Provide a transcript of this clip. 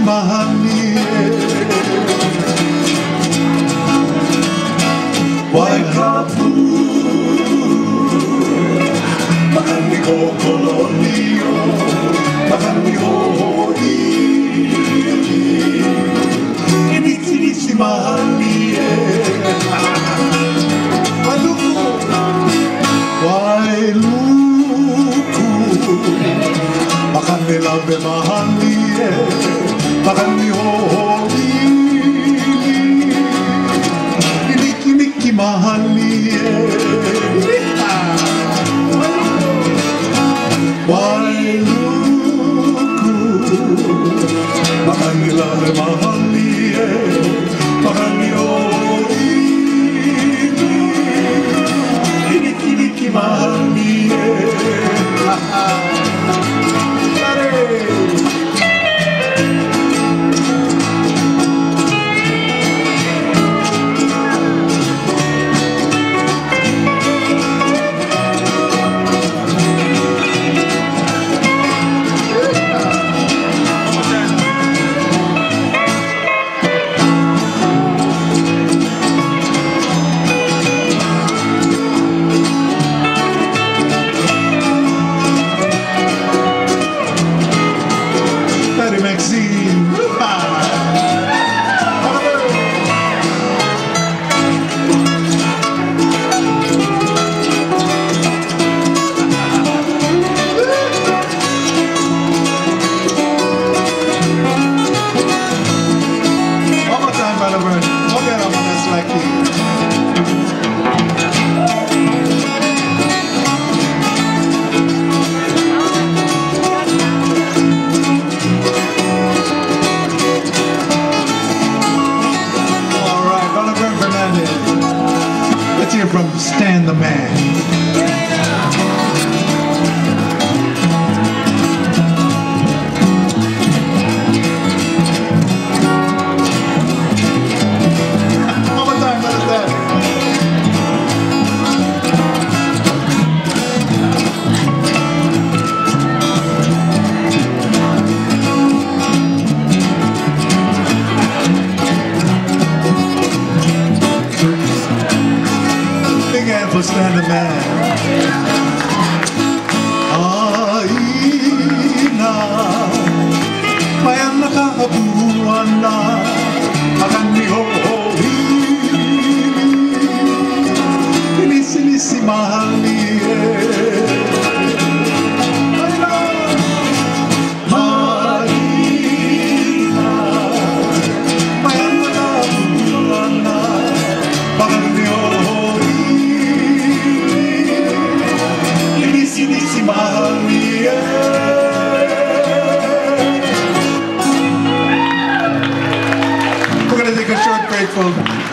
mahal niya. Why kapu mahal ni ko koloniyo, mahal ni hoi ini si mahal niya. Why luku makan ni labe mahal niya, makan ni hoi ini mahal niya. Why luku makan ni labe mahal niya, makan ni hoi ini mahal niya. Maxine. One more time, Brother Vern. Forget I'm on that slack key. Let's hear from Stan the Man. For Stan the Man. Aina mayan nakabuan na makan ni hoi sinisi mahal niya. Mayan nakabuan na makan ni hoi si mahal niya. We're gonna take a short break, folks.